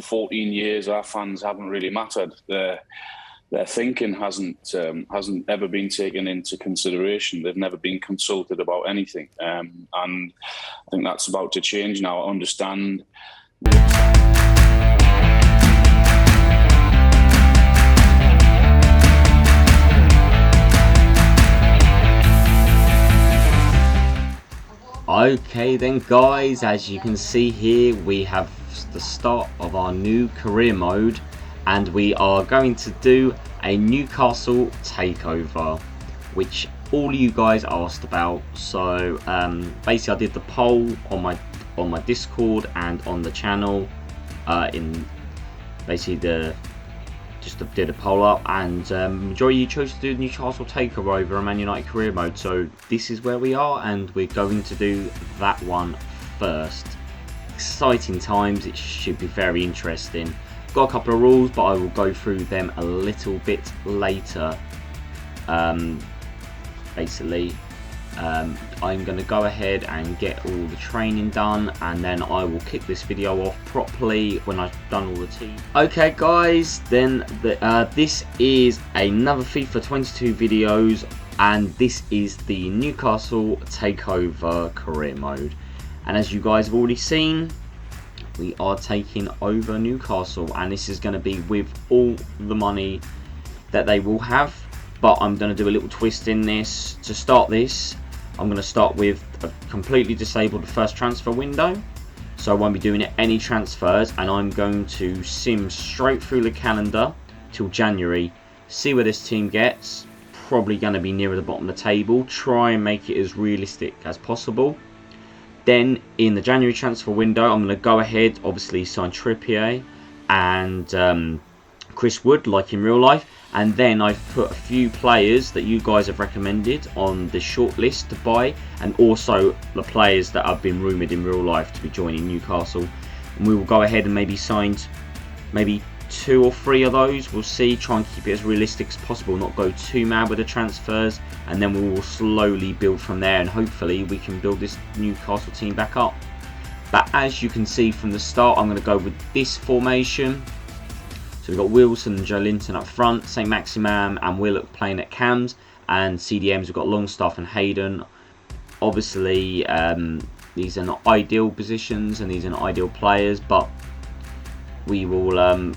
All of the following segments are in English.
14 years, our fans haven't really mattered. Their thinking hasn't ever been taken into consideration. They've never been consulted about anything, and I think that's about to change now. I understand. Okay then guys, as you can see here, we have the start of our new career mode, and we are going to do a Newcastle takeover, which all you guys asked about. So basically I did the poll on my Discord and on the channel, in basically did a poll up, and majority you chose to do the Newcastle takeover over a Man United career mode. So this is where we are, and we're going to do that one first. Exciting times, it should be very interesting. Got a couple of rules, but I will go through them a little bit later. Basically I'm going to go ahead and get all the training done, and then I will kick this video off properly when I've done all the team. Okay guys, then this is another FIFA 22 videos, and this is the Newcastle takeover career mode. And as you guys have already seen, we are taking over Newcastle, and this is going to be with all the money that they will have. But I'm going to do a little twist in this. To start this, I'm going to start with a completely disabled first transfer window. So I won't be doing any transfers, and I'm going to sim straight through the calendar till January. See where this team gets. Probably going to be nearer the bottom of the table. Try and make it as realistic as possible. Then in the January transfer window, I'm going to go ahead, obviously sign Trippier and Chris Wood, like in real life. And then I've put a few players that you guys have recommended on the short list to buy, and also the players that have been rumoured in real life to be joining Newcastle. And we will go ahead and maybe sign maybe 2 or 3 of those. We'll see, try and keep it as realistic as possible, not go too mad with the transfers, and then we will slowly build from there, and hopefully we can build this Newcastle team back up. But as you can see from the start, I'm going to go with this formation. So we've got Wilson and Joe Linton up front, St. Maximin and Willock playing at cams, and CDMs we've got Longstaff and Hayden. Obviously these are not ideal positions and these are not ideal players, but we will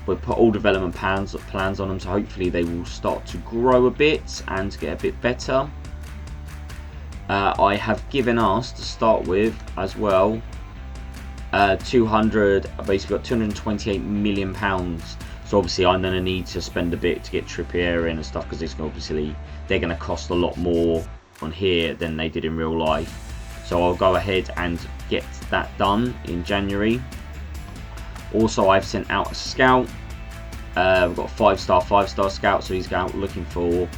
we'll put all development plans on them, so hopefully they will start to grow a bit and get a bit better. I have given us to start with as well 200, basically got £228 million. So obviously I'm going to need to spend a bit to get Trippier in and stuff, because it's obviously they're going to cost a lot more on here than they did in real life. So I'll go ahead and get that done in January. Also, I've sent out a scout. We've got a 5-star scout, so he's out looking for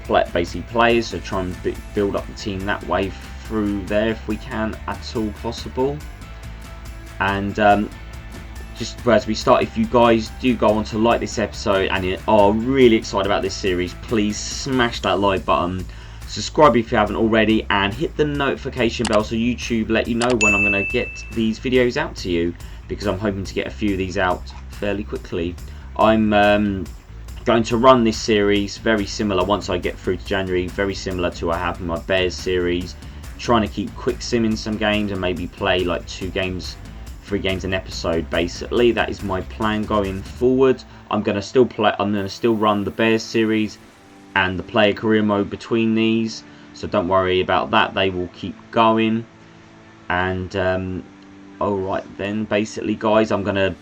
basically players. So try and build up the team that way through there if we can at all possible. And just as we start, if you guys do go on to like this episode and you are really excited about this series, please smash that like button, subscribe if you haven't already, and hit the notification bell so YouTube let you know when I'm going to get these videos out to you, because I'm hoping to get a few of these out fairly quickly. I'm going to run this series very similar once I get through to January, very similar to what I have in my Bears series, trying to keep quick simming some games and maybe play like 3 games an episode. Basically that is my plan going forward. I'm going to still run the Bears series and the player career mode between these, so don't worry about that, they will keep going. And alright then, basically guys, I'm going to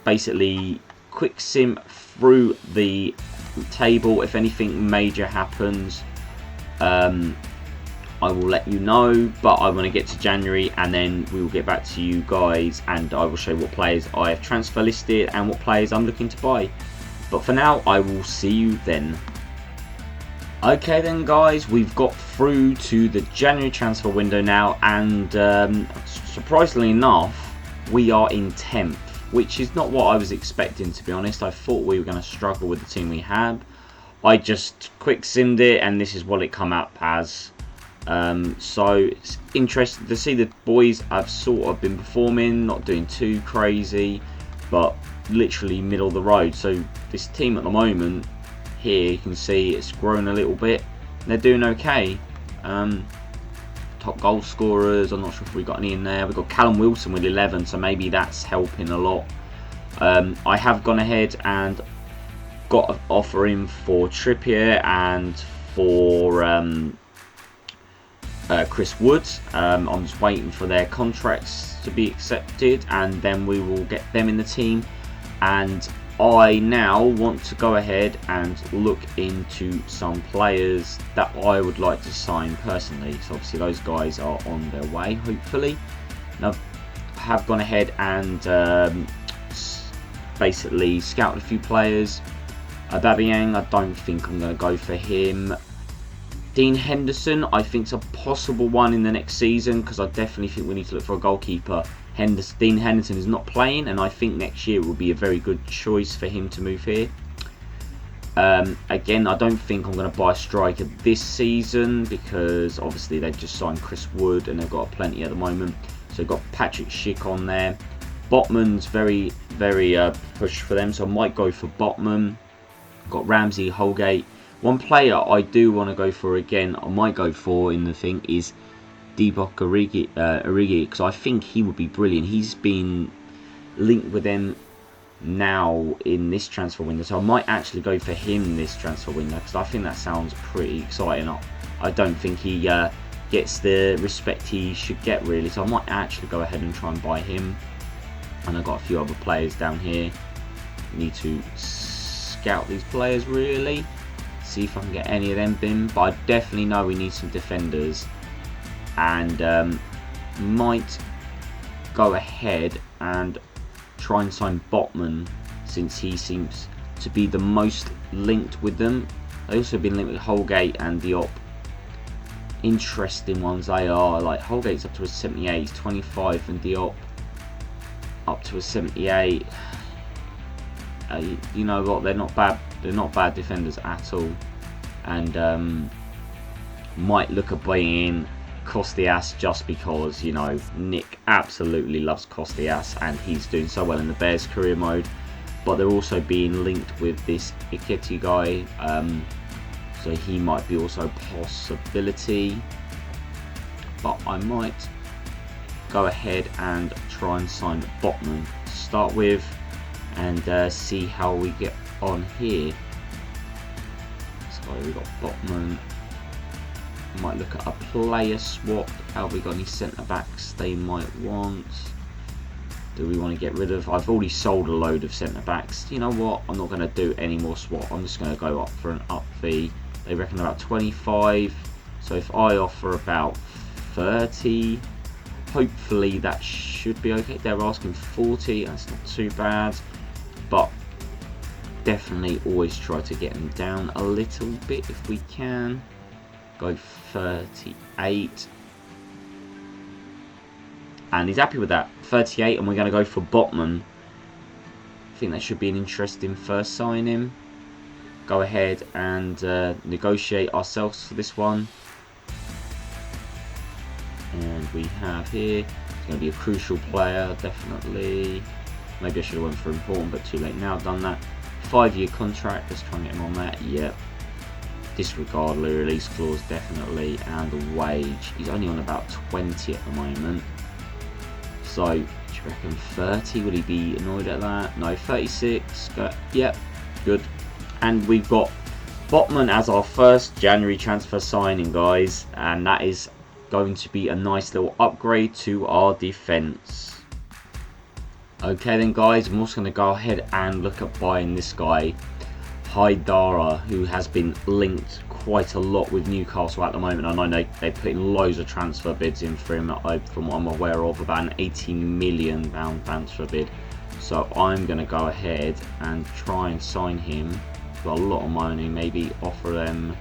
basically quick sim through the table. If anything major happens, I will let you know, but I want to get to January and then we will get back to you guys, and I will show you what players I have transfer listed and what players I'm looking to buy. But for now, I will see you then. Okay then guys, we've got through to the January transfer window now, and surprisingly enough, we are in 10th, which is not what I was expecting, to be honest. I thought we were going to struggle with the team we had. I just quick simmed it and this is what it come up as. So it's interesting to see the boys have sort of been performing, not doing too crazy, but literally middle of the road. So this team at the moment here, you can see it's grown a little bit. They're doing okay. Top goal scorers, I'm not sure if we got any in there. We've got Callum Wilson with 11, so maybe that's helping a lot. I have gone ahead and got an offer in for Trippier and for Chris Woods. I'm just waiting for their contracts to be accepted, and then we will get them in the team. And I now want to go ahead and look into some players that I would like to sign personally. So obviously those guys are on their way, hopefully. Now I have gone ahead and basically scouted a few players. Aubameyang, I don't think I'm going to go for him. Dean Henderson, I think is a possible one in the next season, because I definitely think we need to look for a goalkeeper. Dean Henderson is not playing, and I think next year will be a very good choice for him to move here. Again, I don't think I'm going to buy a striker this season, because obviously they've just signed Chris Wood and they've got plenty at the moment. So they've got Patrick Schick on there. Botman's very push for them, so I might go for Botman. Got Ramsey, Holgate. One player I do want to go for again, I might go for in the thing, is Divock Origi, because I think he would be brilliant. He's been linked with them now in this transfer window, so I might actually go for him this transfer window, because I think that sounds pretty exciting. I don't think he gets the respect he should get, really, so I might actually go ahead and try and buy him. And I've got a few other players down here. Need to scout these players, really, see if I can get any of them in, but I definitely know we need some defenders. And might go ahead and try and sign Botman, since he seems to be the most linked with them. They've also been linked with Holgate and Diop. Interesting ones they are. Like Holgate's up to a 78, he's 25, and Diop up to a 78. You know what? They're not bad. They're not bad defenders at all. And might look at buying Costias, just because, you know, Nick absolutely loves Costias and he's doing so well in the Bears career mode. But they're also being linked with this Iketi guy, so he might be also a possibility. But I might go ahead and try and sign Botman to start with, and see how we get on here. So we've got Botman. Might look at a player swap. Have we got any centre backs they might want? Do we want to get rid of? I've already sold a load of centre backs. You know what? I'm not going to do any more swap. I'm just going to go up for an up fee. They reckon about 25. So if I offer about 30, hopefully that should be okay. They're asking 40. That's not too bad, but definitely always try to get them down a little bit if we can. Go 38, and he's happy with that. 38, and we're going to go for Botman. I think that should be an interesting first signing. Go ahead and negotiate ourselves for this one. And we have here, it's going to be a crucial player, definitely. Maybe I should have went for important, but too late now. Done that. 5-year contract. Let's try and get him on that. Yep. Disregard the release clause, definitely, and the wage. He's only on about 20 at the moment. So, do you reckon 30? Would he be annoyed at that? No, 36. Yep, good. And we've got Botman as our first January transfer signing, guys, and that is going to be a nice little upgrade to our defence. Okay then, guys, I'm also going to go ahead and look at buying this guy, Haidara, who has been linked quite a lot with Newcastle at the moment. I know they put in loads of transfer bids in for him, from what I'm aware of, about an £18 million transfer bid. So I'm going to go ahead and try and sign him for a lot of money, maybe offer them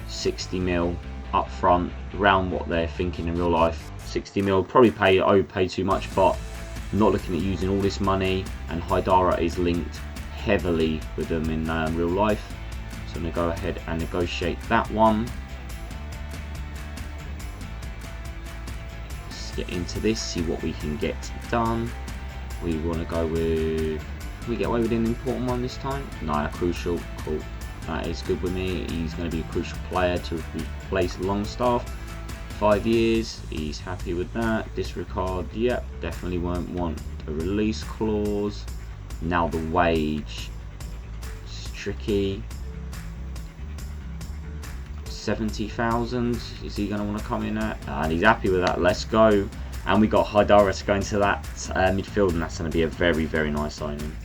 60 mil up front, around what they're thinking in real life. 60 mil, probably pay too much, but I'm not looking at using all this money, and Haidara is linked heavily with them in real life, so I'm going to go ahead and negotiate that one. let's get into this, see what we can get done. We want to go with, can we get away with an important one this time? No, crucial, cool. That is good with me. He's going to be a crucial player to replace Longstaff. 5 years, he's happy with that. Disregard, yep, definitely won't want a release clause. Now the wage, it's tricky. 70,000, is he going to want to come in at? And he's happy with that, let's go. And we got Adroiiit to go into that midfield, and that's going to be a very, very nice signing.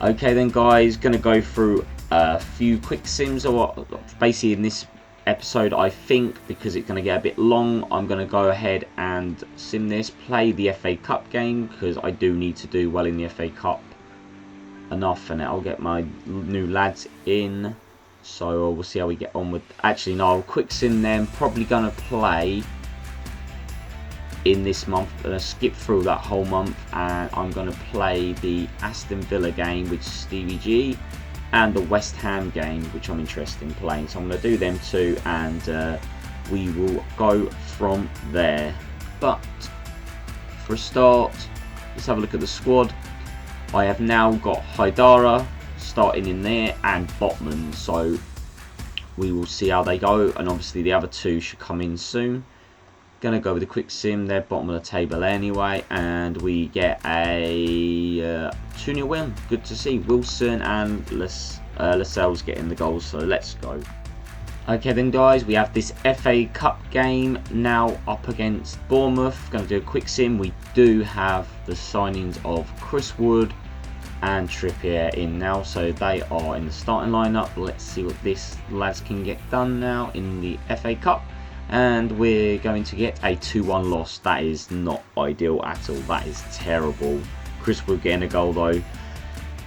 Okay then guys, going to go through a few quick sims, or basically in this episode, I think, because it's going to get a bit long, I'm going to go ahead and sim this, play the FA Cup game, because I do need to do well in the FA Cup enough, and I'll get my new lads in. So we'll see how we get on with, actually no, I'll quick sim them, probably going to play in this month. I'm going to skip through that whole month, and I'm going to play the Aston Villa game with Stevie G and the West Ham game, which I'm interested in playing. So I'm going to do them two, and we will go from there. But for a start, let's have a look at the squad. I have now got Haidara starting in there and Botman, so we will see how they go, and obviously the other two should come in soon. Gonna go with a quick sim, they're bottom of the table anyway, and we get a 2-0 win. Good to see. Wilson and Lascelles getting the goals, so let's go. Okay then guys, we have this FA Cup game now up against Bournemouth. Going to do a quick sim. We do have the signings of Chris Wood and Trippier in now, so they are in the starting lineup. Let's see what this lads can get done now in the FA Cup. And we're going to get a 2-1 loss. That is not ideal at all. That is terrible. Chris Wood getting a goal though.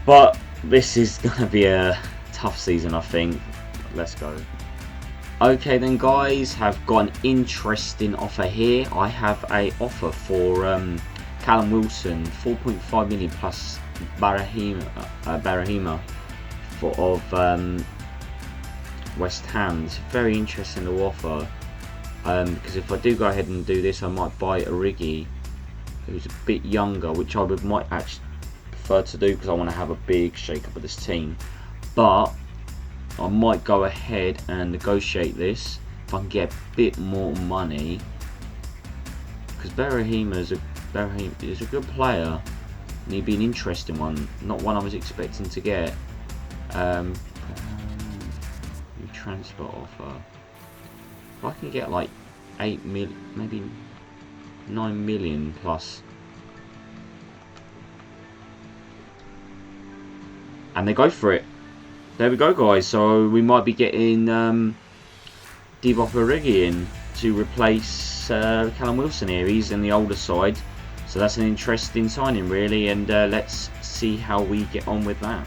But this is going to be a tough season, I think. Let's go. Okay then guys, have got an interesting offer here. I have a offer for Callum Wilson, 4.5 million plus Barahima of West Ham. It's very interesting to offer. Because if I do go ahead and do this, I might buy Adroiiit, who's a bit younger, which I might actually prefer to do because I want to have a big shake up of this team. But I might go ahead and negotiate this if I can get a bit more money, because Barahima is a good player, and he'd be an interesting one, not one I was expecting to get. New transfer offer. If I can get like 8 million, maybe 9 million plus, and they go for it. There we go guys, so we might be getting Adroiiit in to replace Callum Wilson here. He's in the older side, so that's an interesting signing really, and let's see how we get on with that.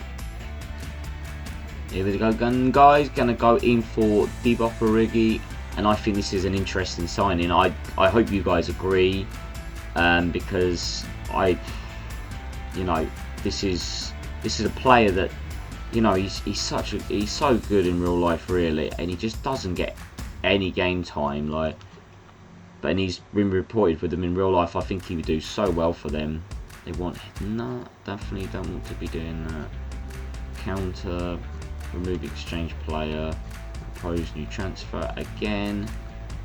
Here we go guys, gonna go in for Adroiiit. And I think this is an interesting signing. I hope you guys agree, because this is a player that, he's so good in real life really, and he just doesn't get any game time but he's been reported with them in real life. I think he would do so well for them. They definitely don't want to be doing that. Counter, remove exchange player. Propose new transfer again,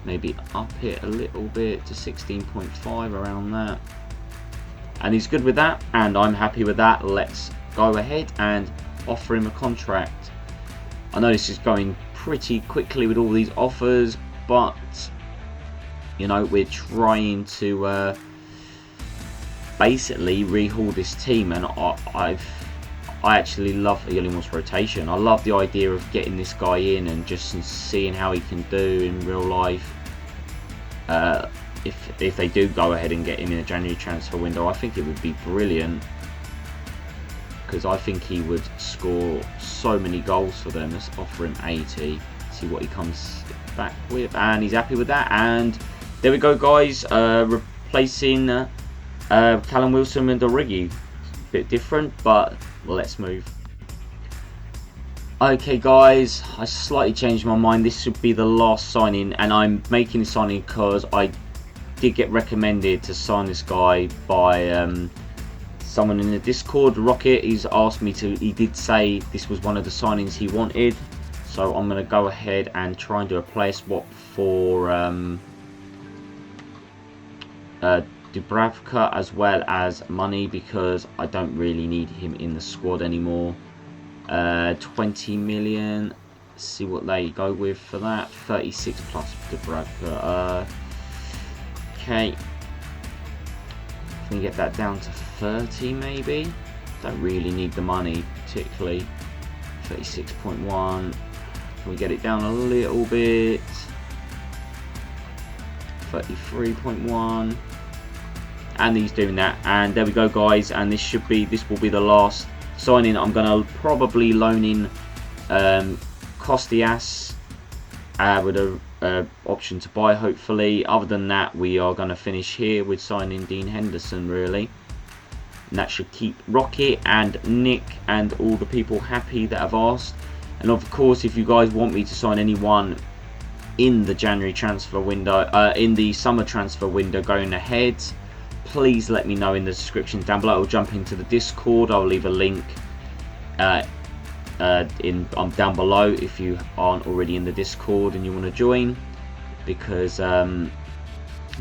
maybe up it a little bit to 16.5, around that, and he's good with that, and I'm happy with that. Let's go ahead and offer him a contract. I know this is going pretty quickly with all these offers, but we're trying to basically rehaul this team, and I actually love Earlingham's rotation. I love the idea of getting this guy in and just seeing how he can do in real life. If they do go ahead and get him in a January transfer window, I think it would be brilliant, because I think he would score so many goals for them. Let's offer him 80, see what he comes back with, and he's happy with that. And there we go guys, replacing Callum Wilson and Adroiiit. Bit different, but let's move. Okay guys, I slightly changed my mind. This should be the last signing, and I'm making this signing because I did get recommended to sign this guy by someone in the Discord. Rocket, he's asked me to, he did say this was one of the signings he wanted, so I'm going to go ahead and try and do a player swap for Dubravka as well as money, because I don't really need him in the squad anymore. 20 million, see what they go with for that. 36 plus Dubravka. Okay, if we get that down to 30 maybe. Don't really need the money particularly. 36.1. Can we get it down a little bit? 33.1. And he's doing that, and there we go, guys. And this will be the last signing. I'm gonna probably loan in Kostias with a option to buy, hopefully. Other than that, we are gonna finish here with signing Dean Henderson, really. And that should keep Rocket and Nick and all the people happy that have asked. And of course, if you guys want me to sign anyone in the January transfer window, in the summer transfer window going ahead, please let me know in the description down below. I'll jump into the Discord. I'll leave a link down below if you aren't already in the Discord and you want to join. Because yeah,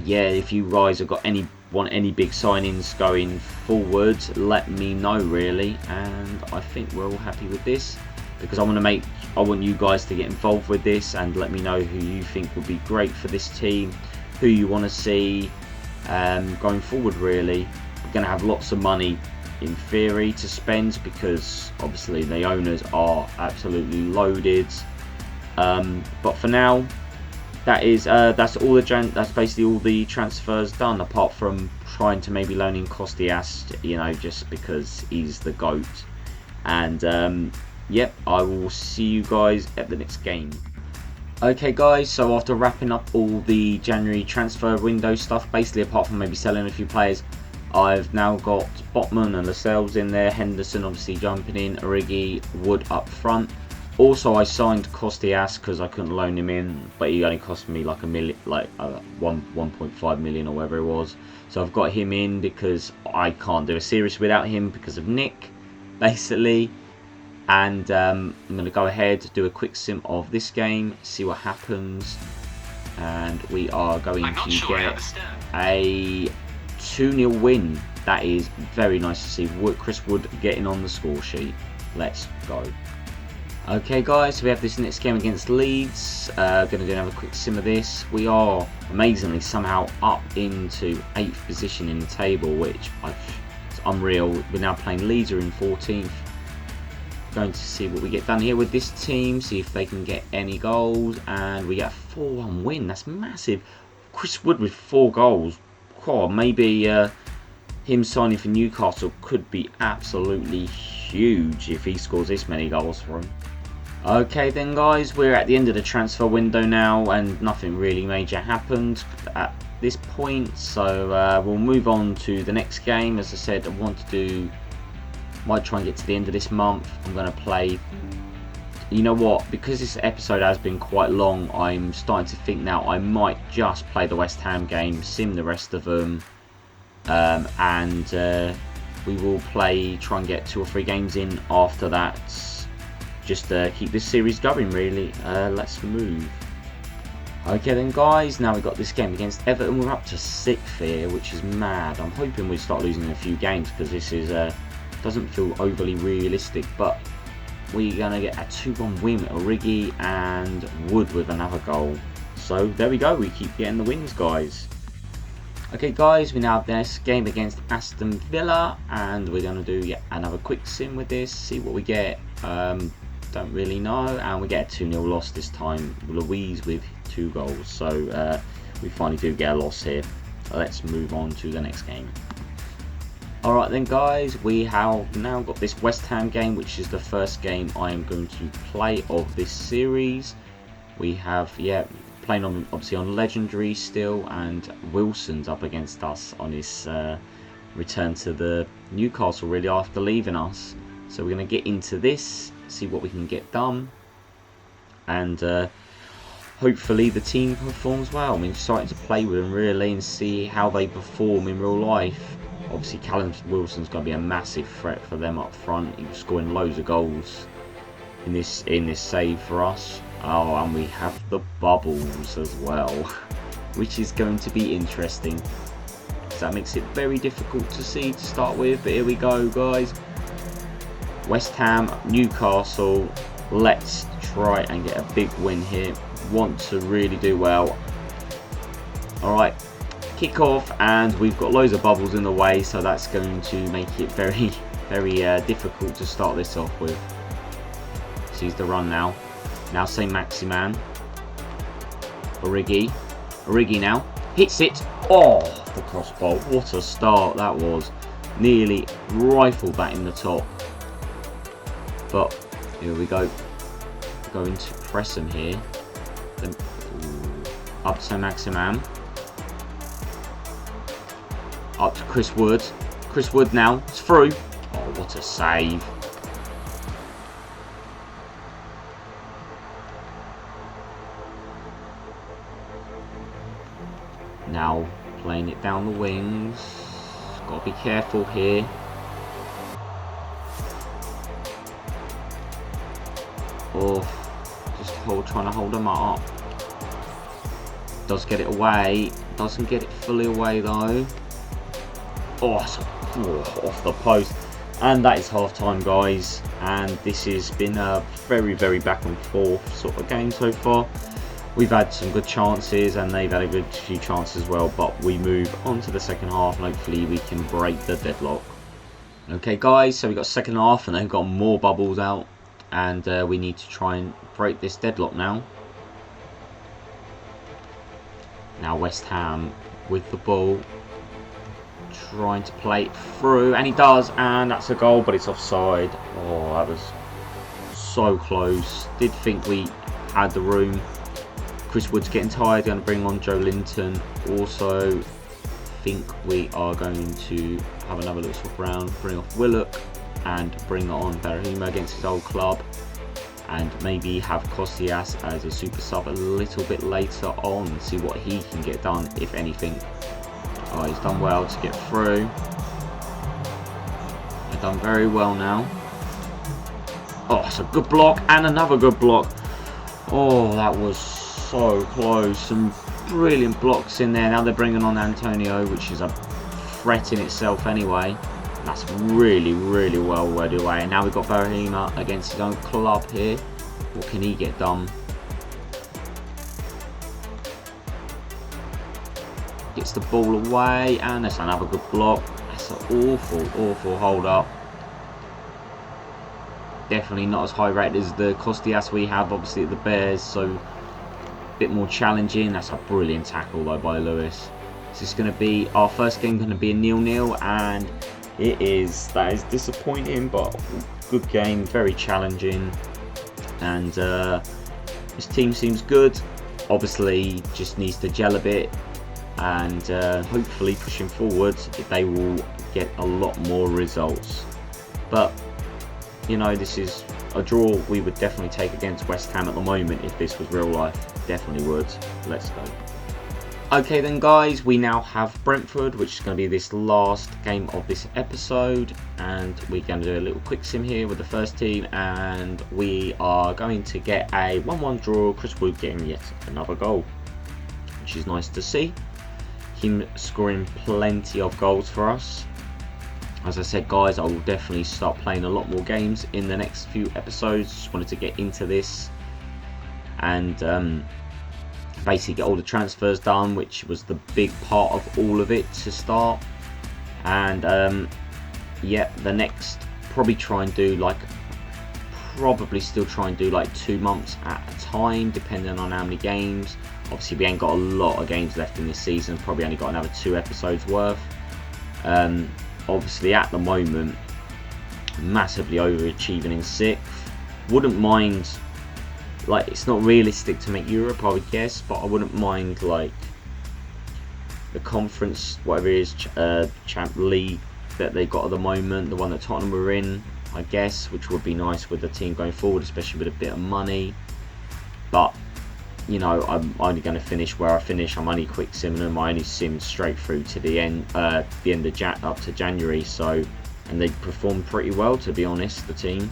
if you guys have got want any big signings going forward, let me know, really. And I think we're all happy with this, because I want you guys to get involved with this and let me know who you think would be great for this team, who you want to see going forward. Really, we're going to have lots of money in theory to spend, because obviously the owners are absolutely loaded. But for now, that's basically all the transfers done, apart from trying to maybe loan in Kostias, you know, just because he's the GOAT. And yep, I will see you guys at the next game. Okay guys, so after wrapping up all the January transfer window stuff, basically apart from maybe selling a few players, I've now got Botman and Lascelles in there, Henderson obviously jumping in, Origi, Wood up front. Also, I signed Kostias because I couldn't loan him in, but he only cost me like 1.5 million or whatever it was. So I've got him in because I can't do a series without him because of Nick, basically. And I'm going to go ahead, do a quick sim of this game, see what happens. And we are going to get a 2-0 win. That is very nice to see. Chris Wood getting on the score sheet. Let's go. Okay guys, so we have this next game against Leeds. Going to do another quick sim of this. We are amazingly somehow up into 8th position in the table, which it's unreal. We're now playing Leeds, are in 14th. Going to see what we get done here with this team, see if they can get any goals, and we get a 4-1 win. That's massive. Chris Wood with 4 goals. Oh, maybe him signing for Newcastle could be absolutely huge if he scores this many goals for him. Okay then guys, we're at the end of the transfer window now, and nothing really major happened at this point, so we'll move on to the next game. As I said, I might try and get to the end of this month. I'm going to play, you know what, because this episode has been quite long, I'm starting to think now I might just play the West Ham game, sim the rest of them, and we will try and get 2 or 3 games in after that, just to keep this series going, really. Let's move. Okay then guys, now we've got this game against Everton. We're up to 6th here, which is mad. I'm hoping we start losing in a few games, because this is doesn't feel overly realistic, but we're going to get a 2-1 win. Origi and Wood with another goal. So there we go, we keep getting the wins, guys. Okay guys, we now have this game against Aston Villa, and we're going to do yet another quick sim with this, see what we get. Don't really know, and we get a 2-0 loss this time. Louise with 2 goals, so we finally do get a loss here. So let's move on to the next game. Alright then guys, we have now got this West Ham game, which is the first game I am going to play of this series. We have, yeah, playing on obviously on Legendary still, and Wilson's up against us on his return to the Newcastle, really, after leaving us. So we're going to get into this, see what we can get done. And hopefully the team performs well. I mean, starting to play with them really and see how they perform in real life. Obviously, Callum Wilson's going to be a massive threat for them up front. He was scoring loads of goals in this save for us. Oh, and we have the bubbles as well, which is going to be interesting. So that makes it very difficult to see to start with. But here we go, guys. West Ham, Newcastle. Let's try and get a big win here. Want to really do well. Alright, kick off, and we've got loads of bubbles in the way, so that's going to make it very, very difficult to start this off with. Sees the run now. Now St. Maximan. Origi now. Hits it. Oh, the crossbar. What a start that was. Nearly rifled that in the top. But here we go. Going to press him here. Then, up to St. Maximan. Up to Chris Wood. Chris Wood now. It's through. Oh, what a save. Now playing it down the wings. Got to be careful here. Oh, just trying to hold them up. Does get it away. Doesn't get it fully away though. Oh, off the post. And that is half time, guys. And this has been a very, very back and forth sort of game so far. We've had some good chances and they've had a good few chances as well, but we move on to the second half and hopefully we can break the deadlock. Okay guys, so we've got second half and they've got more bubbles out, and we need to try and break this deadlock now. Now West Ham with the ball, trying to play it through, and he does, and that's a goal, but it's offside. Oh, that was so close. Did think we had the room. Chris Wood's getting tired, going to bring on Joe Linton. Also think we are going to have another little swap around, bring off Willock and bring on Barahima against his old club, and maybe have Kostias as a super sub a little bit later on, see what he can get done, if anything. Oh, he's done well to get through. He's done very well now. Oh, it's a good block and another good block. Oh, that was so close. Some brilliant blocks in there. Now they're bringing on Antonio, which is a threat in itself anyway. That's really, really well worded away. And now we've got Barahima against his own club here. What can he get done? Gets the ball away, and that's another good block. That's an awful, awful hold up. Definitely not as high rated as the Kostias we have, obviously, at the Bears, so a bit more challenging. That's a brilliant tackle though by Lewis. This is going to be our first game, going to be a 0-0, and it is. That is disappointing, but good game, very challenging, and this team seems good. Obviously, just needs to gel a bit, and hopefully pushing forward, they will get a lot more results. But you know, this is a draw we would definitely take against West Ham at the moment if this was real life. Definitely would. Let's go. Okay then guys, we now have Brentford, which is going to be this last game of this episode, and we're going to do a little quick sim here with the first team, and we are going to get a 1-1 draw. Chris Wood getting yet another goal, which is nice to see. Him scoring plenty of goals for us. As I said guys, I will definitely start playing a lot more games in the next few episodes. Just wanted to get into this and basically get all the transfers done, which was the big part of all of it to start. And yeah, the next probably still try and do like 2 months at a time, depending on how many games. Obviously we ain't got a lot of games left in this season, probably only got another 2 episodes worth. Obviously at the moment massively overachieving in 6th. Wouldn't mind, like, it's not realistic to make Europe I would guess, but I wouldn't mind like the conference, whatever it is, Champ League that they got at the moment, the one that Tottenham were in, I guess, which would be nice with the team going forward, especially with a bit of money. But you know, I'm only going to finish where I finish. I'm only quick simming them. I only simmed straight through to the end of up to January. So, and they performed pretty well, to be honest, the team,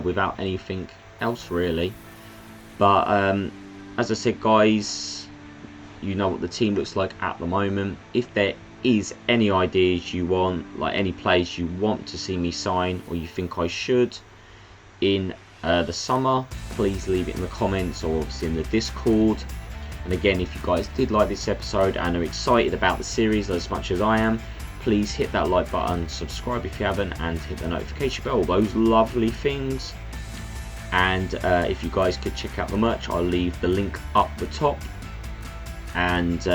without anything else really. But as I said, guys, you know what the team looks like at the moment. If there is any ideas you want, like any players you want to see me sign, or you think I should in the summer, please leave it in the comments or obviously in the Discord. And again, if you guys did like this episode and are excited about the series as much as I am, please hit that like button, subscribe if you haven't, and hit the notification bell, those lovely things. And if you guys could check out the merch, I'll leave the link up the top, and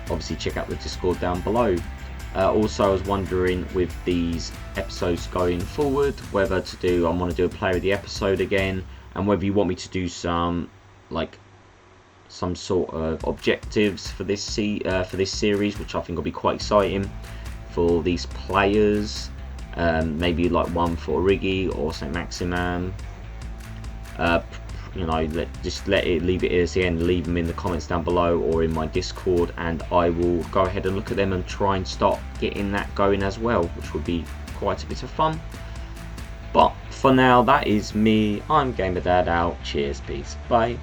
obviously check out the Discord down below. Also, I was wondering with these episodes going forward whether to do, I want to do a player of the episode again, and whether you want me to do some sort of objectives for this series, which I think will be quite exciting for these players. Maybe like one for Origi or St. Maximan. You know, leave it as the end. Leave them in the comments down below or in my Discord, and I will go ahead and look at them and try and start getting that going as well, which would be quite a bit of fun. But for now, that is me. I'm Gamer Dad out. Cheers, peace, bye.